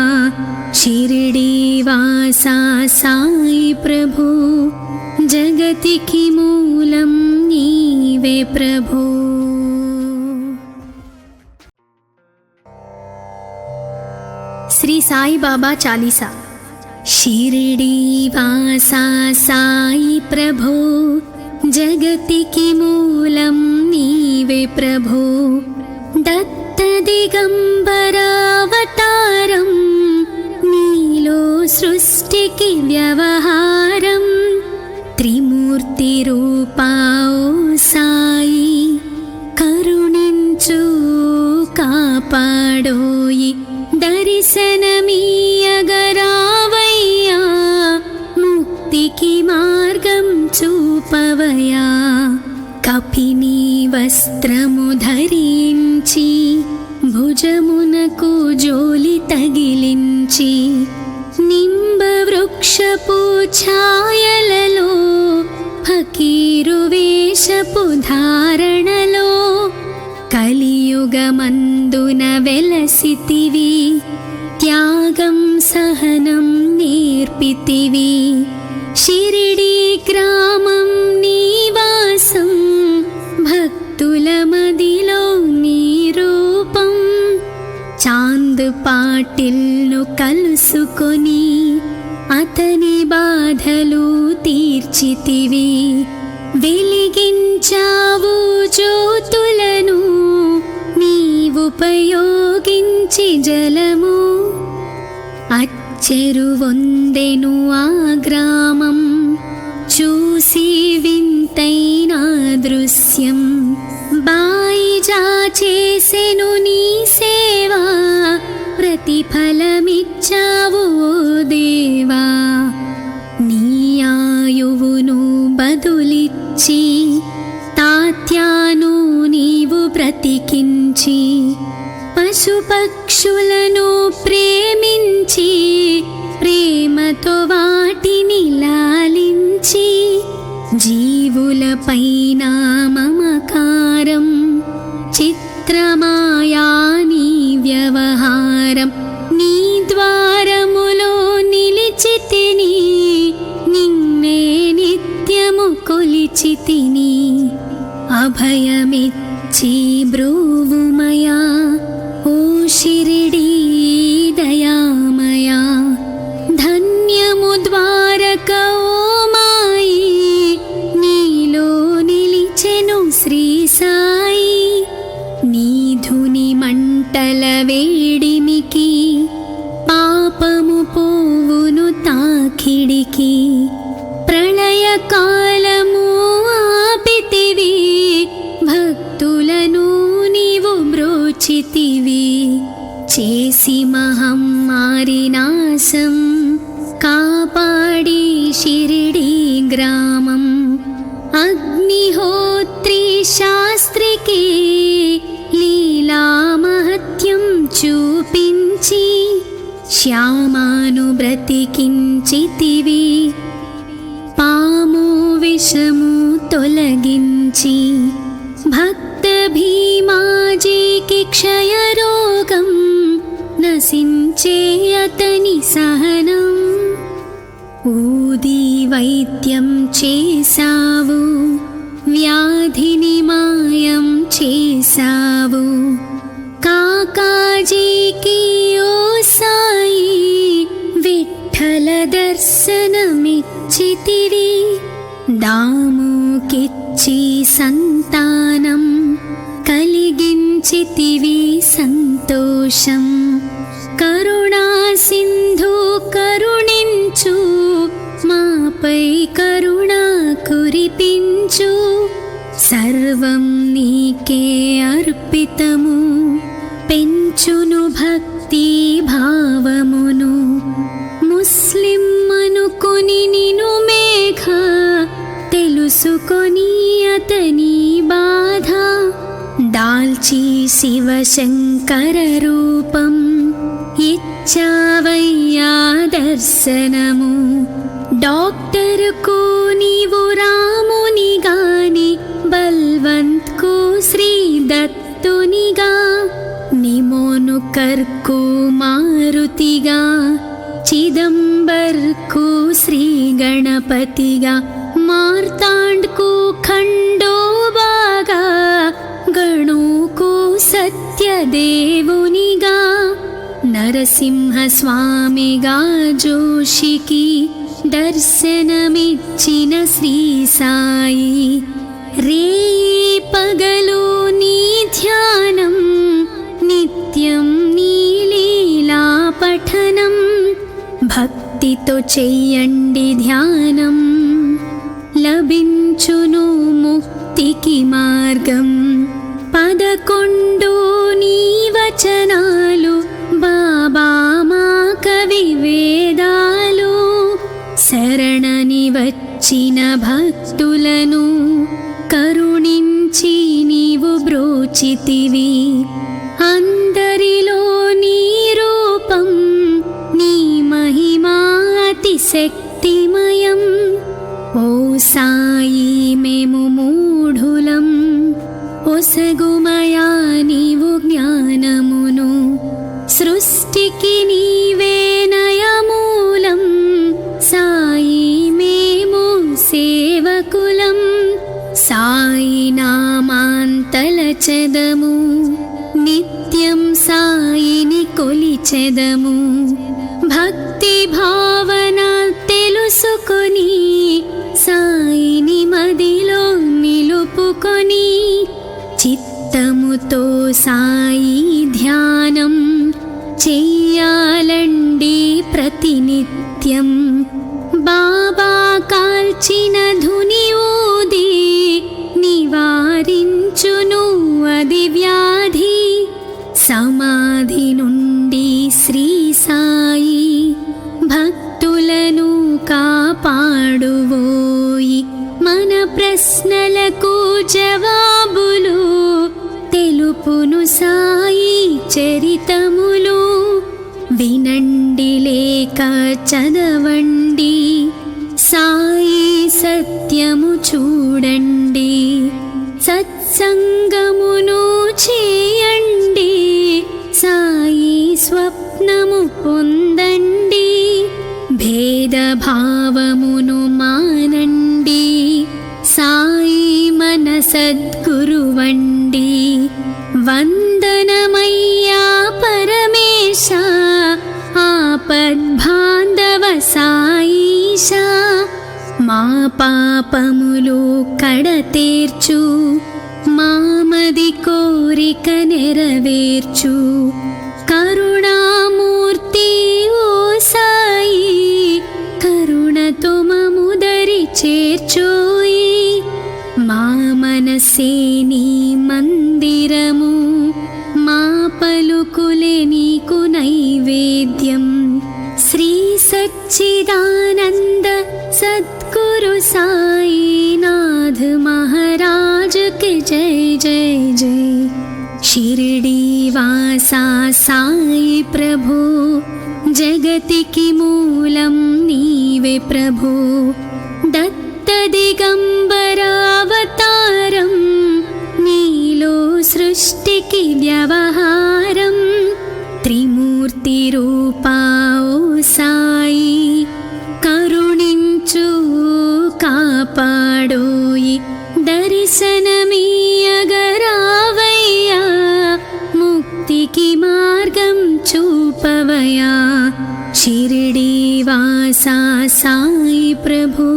शिरडी वासा साई प्रभु जगतिकी मूलं नीवे प्रभु। श्री साई बाबा चालीसा। शिरडी वासा साई प्रभु जगतिकी मूलं नीवे प्रभु। दत्त दिगंबरावतारं नीलो सृष्टिकी व्यवहारं। त्रिमूर्ति रूपा ओ साई करुणिंचु कापाडोयि। दर्शनमीयगरावయ్యా मुक्तिकी मार्गं చూపవయ్యా। కపిని వస్త్రము ధరించి భుజమునకు జోలి తగిలించి నింబ వృక్షపు ఛాయలలో ఫకీరు వేషపు ధారణలో కలియుగమందున వెలసితివి। త్యాగం సహనం నేర్పితివి। शिरडी ग्रामं निवासं भक्तुल मदिलो नी रूपं। चांद पाटिल्नु कलुसुकोनी अतनि बाधलु तीर्चितिवि। వెలిగించావు జ్యోతులను నీవుపయోగించి జలము। అచ్చెరువొందెను ఆ గ్రామం చూసి వింతైన దృశ్యం। బాయిజా చేసెను నీ సేవా ప్రతిఫలమిచ్చావు ఓ దేవా। నీ ఆయువును బదులిచ్చి తాత్యాను నీవు బ్రతికించి పశుపక్షులను ప్రేమించి ప్రేమతో వాటిని లాలించి జీవులపైన మమకారం చిత్రమాయా నీ వ్యవహారం। నీ ద్వారములో నిలిచితిని నిన్నే నిత్యము కొలిచితిని। అభయమిచ్చి బ్రోవుమయా ఓ షిరిడీ దయామయా। ధన్యము ద్వారక ఓ మాయి నీలో నిలిచెను శ్రీ సాయి। నీధుని మంటల వేడిమికి పాపము పోవును తాకిడికి। ప్రళయ కాలము ఆపితివి భక్తులను నీవు బ్రోచితివి। చేసి మహమ్మారి నాశం కాపాడి షిరిడీ గ్రామం। అగ్నిహోత్రి శాస్త్రికి లీలా మహత్యం చూపించి శ్యామాను బ్రతికించితివి। పాము విషము తొలగించి భక్త భీమాజీకి క్షయరోగం నశించే అతని సహనం। ఊది వైద్యం చేసావు వ్యాధిని మాయం చేసావు। కాకాజీకి ఓ సాయి విఠల దర్శనమిచ్చితివి। దాముకిచ్చి సంతానం కలిగించితివి సంతోషం। కరుణా సింధు కరుణి మాపై కరుణ కురిపించు. సర్వం నీకే అర్పితము, పెంచును భక్తి భావమును. ముస్లిం అనుకొని నిను మేఘ, తెలుసుకొని అతని బాధ. దాల్చి శివశంకర రూపం, ఇచ్చావయ్యా దర్శనము. డాక్టర్కు నీవు రామునిగాని, బల్వంత్కు శ్రీ దత్తునిగా. నిమోను కర్కు మారుతిగా, చిదంబర్కు శ్రీ గణపతిగా. మార్తాండ్కు ఖండోబాగా, గణుకు సత్యదేవునిగా. నరసింహ స్వామిగా జోషికి దర్శనమిచ్చిన శ్రీ సాయి. రేయి పగలు నీ ధ్యానం, నిత్యం నీ లీలా పఠనం. భక్తితో చెయ్యండి ధ్యానం, లభించును ముక్తికి మార్గం. 11 నీ వచనాలు, బాబా మా కవి వేదాలు. శరణని వచ్చిన భక్తులను కరుణించి నీవు బ్రోచితివి. అందరిలో నీ రూపం, నీ మహిమా అతిశక్తిమయం. ఓ సాయి మేము మూఢులం, ఒసగుమయా నీవు జ్ఞానమును. సృష్టికి నీవే నయమూలం, సాయి మేము సేవకులం. సాయి నామాంతలచెదము, నిత్యం సాయిని కొలిచెదము. భక్తి భావన తెలుసుకొని, సాయిని మదిలో నిలుపుకొని. చిత్తముతో సాయి ధ్యానం చెయ్యాలండి ప్రతినిత్యం. బాబా కాల్చిన ధుని ఊది, నివారించును అది వ్యాధి. సమాధి నుండి శ్రీ సాయి భక్తులను కాపాడువోయి. మన ప్రశ్నలకు జవాబులు తెలుపును సాయి చరితములు. వినండి లేక చదవండి, సాయి సత్యము చూడండి. సత్సంగమును చేయండి, సాయి స్వప్నము పొందండి. భేదభావమును మానండి, సాయి మన సద్గురువండి. వందనమయ్యా పరమేశ, ఆపద్బాంధవ సాయిష. మా పాపములు కడతేర్చు, మామది కోరిక నెరవేర్చు. కరుణామూర్తి ఓ సాయి, కరుణతో మముదరి చేర్చోయి. మా మనసే నీ మందిరము, మా పలుకులే నీకు నైవేద్యం. శ్రీ సచ్చిదానంద సద్గురు సాయినాథ్ మహారాజ్ కి జై జై జై. షిరిడి వాసా సాయి ప్రభు, జగతికి మూలం నీవే ప్రభు. దత్త దిగంబర అవతారం, నీలో సృష్టికి వ్యవహారం. త్రిమూర్తి రూపా ఓ సాయి, కరుణించు కాపాడోయి. దర్శనమీయగరావయ్యా, ముక్తికి మార్గం చూపవయా. షిరిడి వాసా సాయి ప్రభు,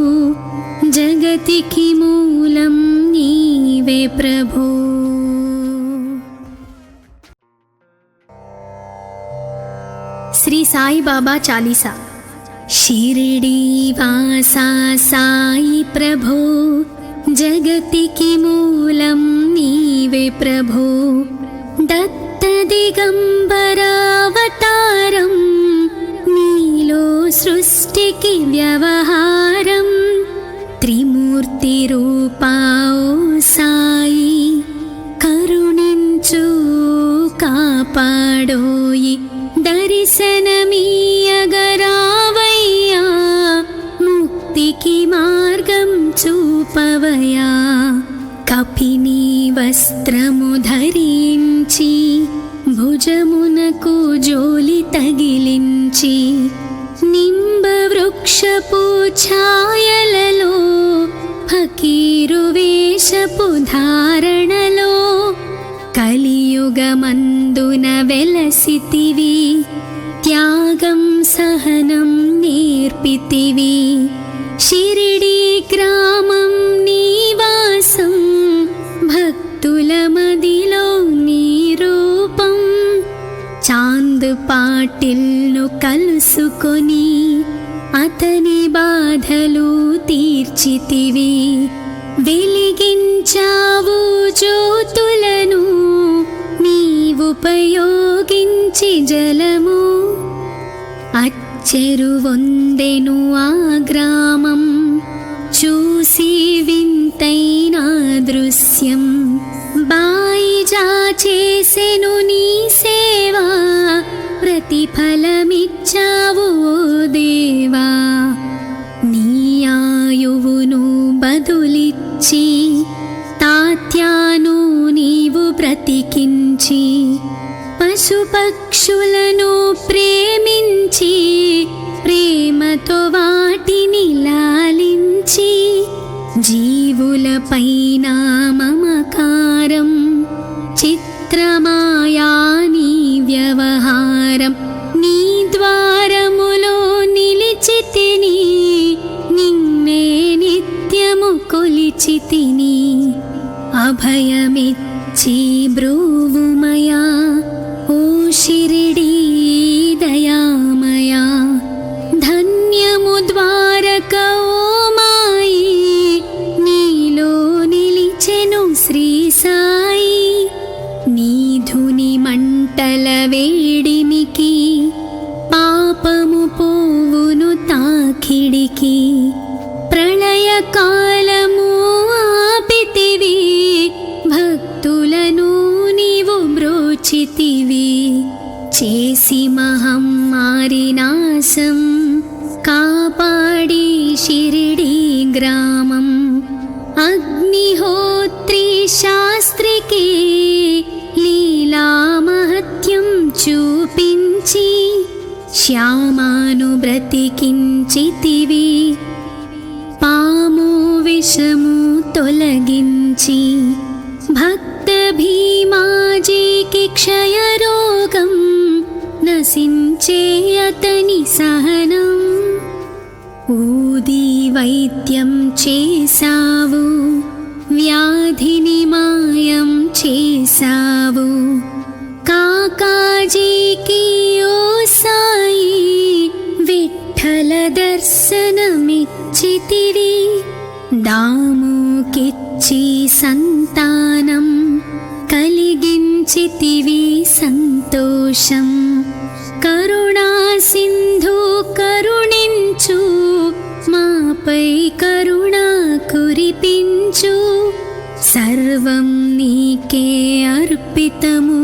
జగతికి మూలం నీవే ప్రభు. శ్రీ సాయిబాబా చాలీసా. शिरडीवासा साई प्रभो जगतिकी मूलं नीवे प्रभो दत्तदिगम्बरावतारं नीलो सृष्टिकी व्यवहारं त्रिमूर्तिरूपा ओ साई करुणिंचु कापाडोयि दर्शनमीयगरावय्या मुक्तिकी मार्गं చూపవయా కపిని వస్త్రము ధరించి భుజమునకు జోలి తగిలించి నింబ వృక్షపు ఛాయలలో ఫకీరు వేషపు ధారణలో కలియుగమందున వెలసితివి త్యాగం సహనం నేర్పితివి షిరిడీ గ్రామం నీవాసం భక్తుల మదిలో నీ రూపం చాంద్ పాటిల్ను కలుసుకొని అతని బాధలు తీర్చితివి వెలిగించావు జ్యోతులను నీవుపయోగించి జలము చెరువొందెను ఆ గ్రామం చూసి వింతైన దృశ్యం బాయిజా చేసెను నీ సేవా ప్రతిఫలమిచ్చావు ఓ దేవా నీ ఆయువును బదులిచ్చి తాత్యాను నీవు బ్రతికించి పశుపక్షులను ప్రేమించి ప్రేమతో వాటిని లాలించి జీవులపైన మమకారం చిత్రమాయా నీ వ్యవహారం నీ ద్వారములో నిలిచితిని నిన్నే నిత్యము కొలిచితిని అభయమిచ్చి బ్రూవుమయా ఓ షిరిడీ దయామయా ధన్యము ద్వారక ఓ మాయి నీలో నిలిచెను శ్రీ సాయి నీ ధుని మంటల వేడిమికి పాపము పోవును తాకిడికి ప్రళయ కాలము ఆపితివి భక్తులను నీవు బ్రోచితివి చేసి మహమ్మారి నాశం కాపాడి షిరిడీ గ్రామం అగ్నిహోత్రి శాస్త్రికి లీలా మహత్యం చూపించి శ్యామాను బ్రతికించితివి పాము విషము తొలగించి భక్త భీమాజీకి క్షయరోగం నశించే అతని సహనం ఊది వైద్యం చేసావు వ్యాధిని మాయం చేసావు కాకాజీకి ఓ సాయి విఠల దర్శనమిచ్చితివి దాముకిచ్చి సంతానం కలిగించితివి సంతోషం కరుణా సింధు కరుణించు మాపై కరుణ కురిపించు సర్వం నీకే అర్పితము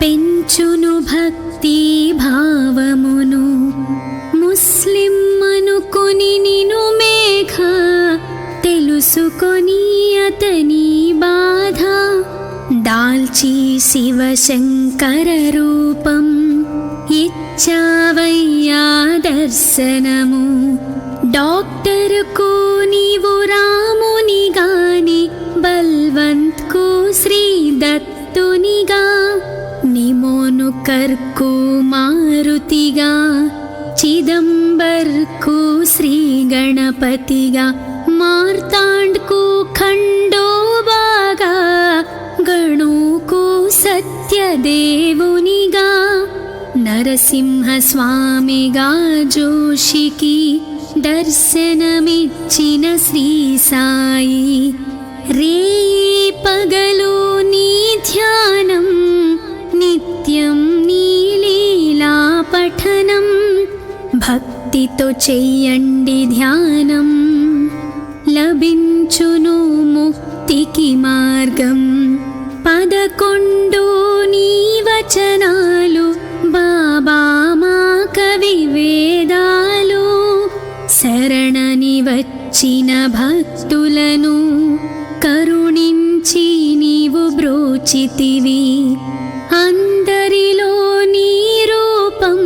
పెంచును భక్తి భావమును ముస్లిం అనుకొని నిను మేఘ తెలుసుకొని అతని బాధ దాల్చి శివశంకర రూపం ఇచ్చావయ్యా దర్శనము డాక్టర్కు నీవు రామునిగాని బల్వంత్కు శ్రీ దత్తునిగా నిమోను కర్కు మారుతిగా చిదంబర్కు శ్రీ గణపతిగా మార్తాండ్కు ఖండోబాగా గణుకు సత్యదేవునిగా నరసింహస్వామిగా జోషికి దర్శనమిచ్చిన శ్రీ సాయి, రేయి పగలు నీ ధ్యానం, నిత్యం నీ లీలా పఠనం, భక్తితో చెయ్యండి ధ్యానం, లభించును ముక్తికి మార్గం. 11 నీ వచనాలు బాబా మా కవి వేదాలు, శరణని వచ్చిన భక్తులను కరుణించి నీవు బ్రోచితివి. అందరిలో నీ రూపం,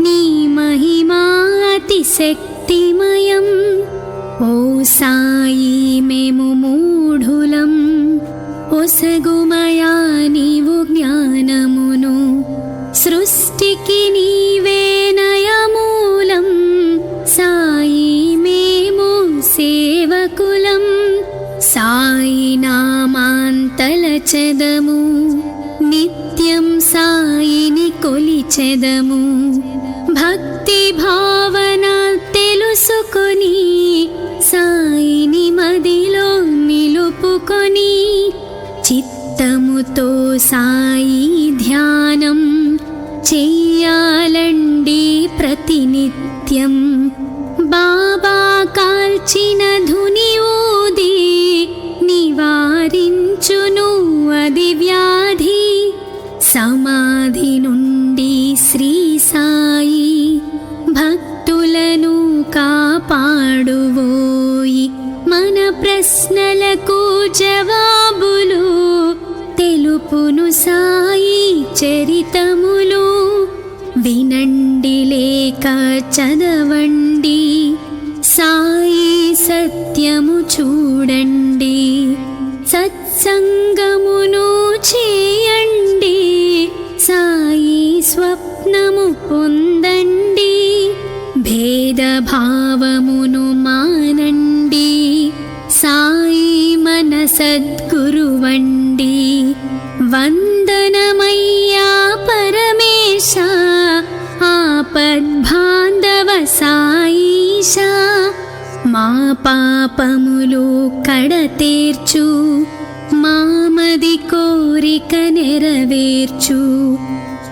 నీ మహిమా అతి శక్తిమయం. ఓ సాయి మేము మూఢులం, ఒసగుమయా నీవు జ్ఞానమును, సృష్టికి నీవే నయమూలం. సాయి మేము సేవకులం, సాయి నామాంతలచెదము, నిత్యం సాయిని కొలిచెదము. భక్తి భావన తెలుసుకొని సాయిని మదిలో నిలుపుకొని, చిత్తముతో సాయి ధ్యానం చెయ్యాలండి ప్రతినిత్యం. బాబా కాల్చిన ధుని ఊది నివారించును అది వ్యాధి. సమాధి నుండి శ్రీ సాయి భక్తులను కాపాడువోయి. మన ప్రశ్నలకు జవాబులు తెలుపును సాయి చరితములు. వినండి లేక చదవండి, సాయి సత్యము చూడండి. సత్సంగమును చేయండి, సాయి స్వప్నము పొందండి. భేదభావమును మానండి, సాయి మన సద్గురువండి. వందనమయ్యా పరమేశ, ఆపద్బాంధవ సాయిష. మా పాపములు కడతేర్చు, మామది కోరిక నెరవేర్చు.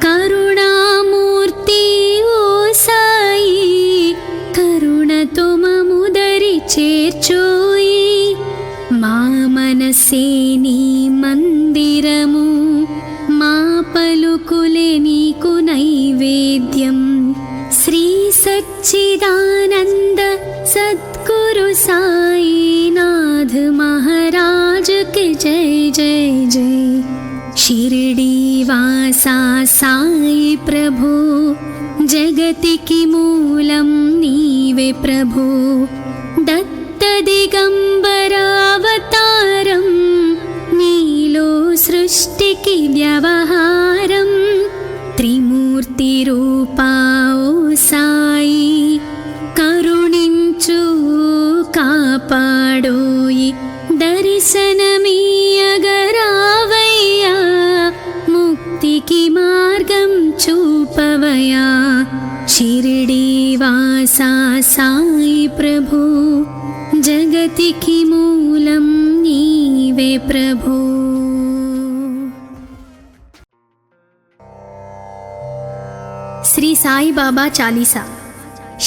కరుణామూర్తి ఓ సాయి, కరుణతో మముదరి చేర్చోయి. మా మనసే నీ మందిరము, మా పలుకులే నీకు నైవేద్యం. శ్రీ సచ్చిదానంద సద్గురు సాయినాథ్ మహారాజ్ కి జై జై జై. షిరిడి వాసా సాయి ప్రభు, జగతికి మూలం నీవే ప్రభు. దత్త దిగంబరావతారం, నీలో సృష్టికి వ్యవహారం. త్రిమూర్తి రూపా ఓ సాయి, కరుణించు కాపాడోయి. దర్శనమీయగరావయ్యా, ముక్తికి మార్గం చూపవయా. షిరిడి వాసా సాయి ప్రభు, జగతికి మూలం నీవే ప్రభు. శ్రీ సాయి బాబా చాలీసా.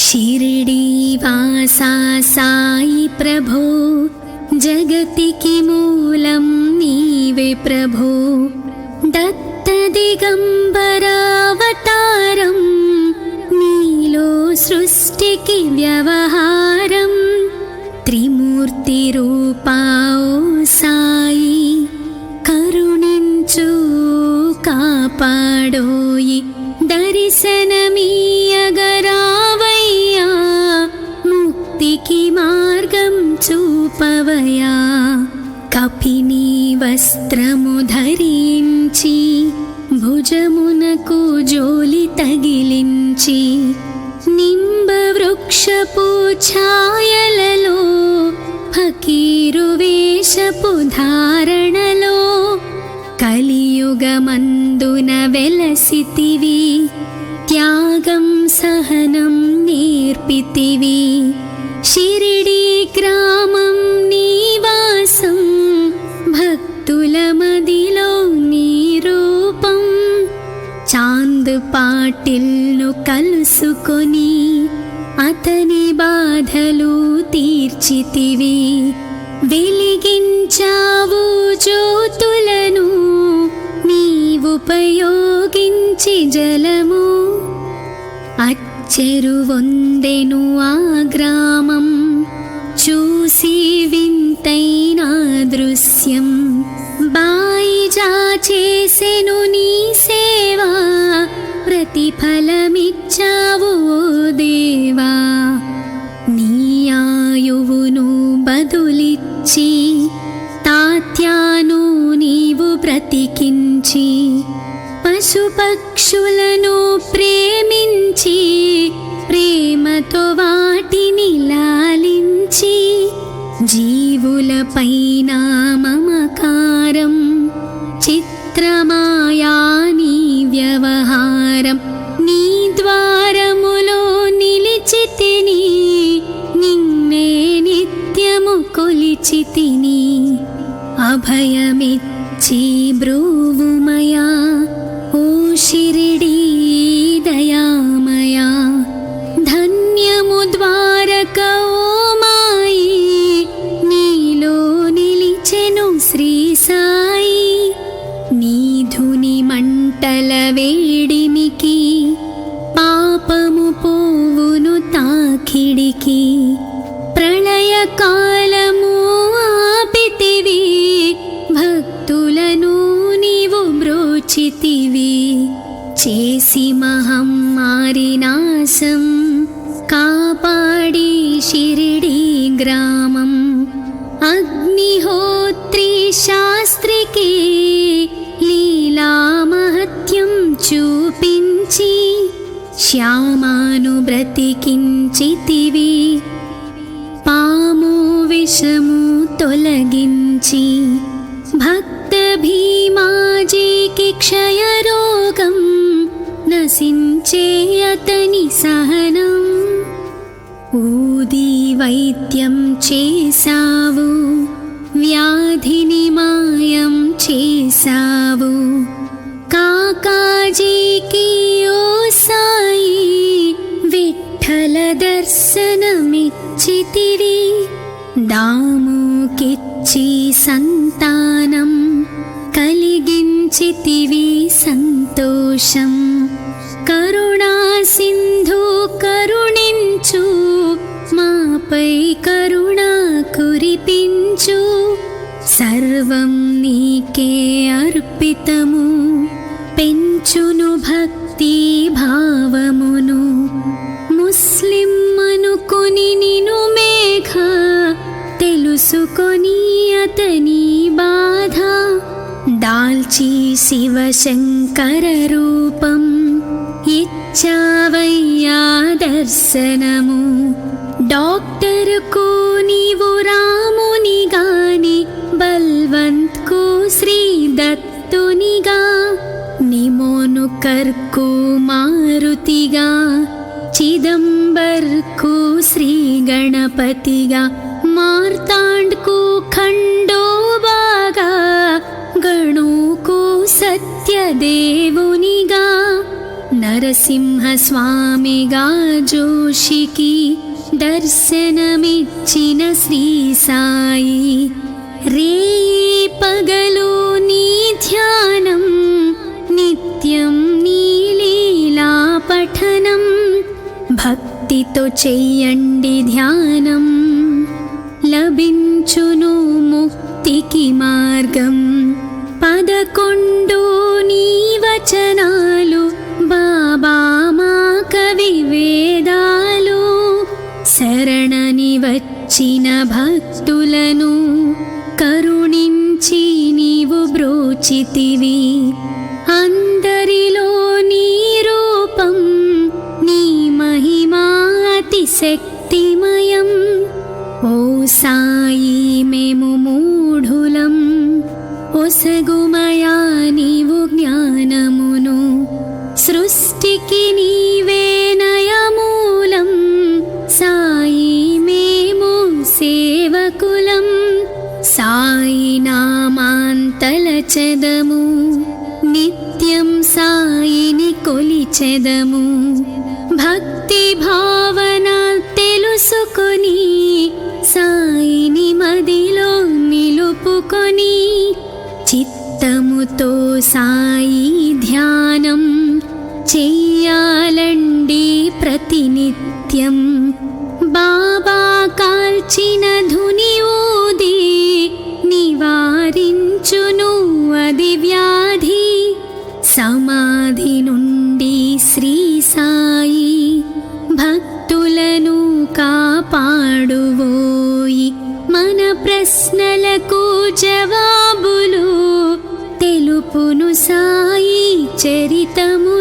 షిరిడి వాసా సాయి ప్రభు, జగతికి మూలం నీవే ప్రభు. దత్త దిగంబరావతారం, నీలో సృష్టికి వ్యవహారం. త్రిమూర్తి రూపా ఓ సాయి, కరుణించు కాపాడోయి. దర్శనమీయగరావయ్యా, ముక్తికి మార్గం చూపవయా. కపిని వస్త్రము ధరించి, భుజమునకు జోలి తగిలించి, నింబ వృక్షపు ఛాయలలో, ఫకీరు వేషపు ధారణలో, కలియుగమందున వెలసితివి. సహనం నేర్పితివి. షిరిడీ గ్రామం నీవాసం, భక్తుల మదిలో నీ రూపం. చాంద్ పాటిల్ను కలుసుకొని అతని బాధలు తీర్చితివి. వెలిగించావు జ్యోతులను నీవుపయోగించి జలము. అచ్చెరువొందెను ఆ గ్రామం, చూసి వింతైన దృశ్యం. బాయిజా చేసెను నీ సేవా, ప్రతిఫలమిచ్చావు ఓ దేవా. నీ ఆయువును బదులిచ్చి తాత్యాను నీవు బ్రతికించి, పశుపక్షులను ప్రేమించి ప్రేమతో వాటిని లాలించి, జీవులపైన మమకారం చిత్రమాయా నీ వ్యవహారం. నీ ద్వారములో నిలిచితిని, నిన్నే నిత్యము కొలిచితిని. అభయమిచ్చి బ్రూవుమయా ఓ షిరిడీ దయామయా. ధన్యము ద్వారక ఓ మాయి, నీలో నిలిచెను శ్రీ సాయి. నీధుని మంటల వేడిమికి పాపము పోవును తాకిడికి. ప్రళయ కాలము ఆపితివి, భక్తులను నీవు బ్రోచితివి. చేసి మహమ్మారి నాశం, కాపాడి షిరిడీ గ్రామం. అగ్నిహోత్రి శాస్త్రికి లీలా మహత్యం చూపించి, శ్యామాను బ్రతికించితివి. పాము విషము తొలగించి, భక్త భీమాజీకి క్షయరోగం నశించే అతని సహనం. ఊది వైద్యం చేసావు, వ్యాధిని మాయం చేసావు. కాకాజీకి ఓ సాయి విఠ్ఠల దర్శనమిచ్చితివి. దాముకిచ్చి సంతానం కలిగించితివి సంతోషం. కరుణా సింధు కరుణించు, మాపై కరుణ కురిపించు. సర్వం నీకే అర్పితము, పెంచును భక్తి భావమును. ముస్లిం అనుకొని నిను మేఘ, తెలుసుకొని అతని బాధ. దాల్చి శివశంకర రూపం, ఇచ్చావయ్యా దర్శనము. డాక్టర్కు నీవు రాముని గాని, బల్వంత్ కు శ్రీ దత్తునిగా. నిమోను కర్కు మారుతిగా, చిదంబర్కు శ్రీ గణపతిగా. మార్తాండ్కు ఖండోబాగా, గణుకు సత్యదేవునిగా. నరసింహ స్వామిగా జోషికి దర్శనమిచ్చిన శ్రీ సాయి. రేయి పగలు నీ ధ్యానం, నిత్యం నీ లీలా పఠనం. భక్తితో చెయ్యండి ధ్యానం, లభించును ముక్తికి మార్గం. 11 నీ వచనాలు, బాబా మా కవి వేదాలు. శరణని వచ్చిన భక్తులను కరుణించి నీవు బ్రోచితివి. అందరిలో నీ రూపం, నీ మహిమా అతిశక్తిమయం. ఓ సాయి మేము మూఢులం, ఒసగుమయా నీవు జ్ఞానమును. సృష్టికి నీవే నయ తలచెదము నిత్యం సాయిని కొలిచెదము భక్తి భావన తెలుసుకొని సాయిని మదిలో నిలుపుకొని చిత్తముతో సాయి ధ్యానం చెయ్యాలండి ప్రతినిత్యం బాబా కాల్చిన ధుని ఊది నివారించును అది వ్యాధి సమాధి నుండి శ్రీ సాయి భక్తులను కాపాడువోయి మన ప్రశ్నలకు జవాబులు తెలుపును సాయి చరితములు.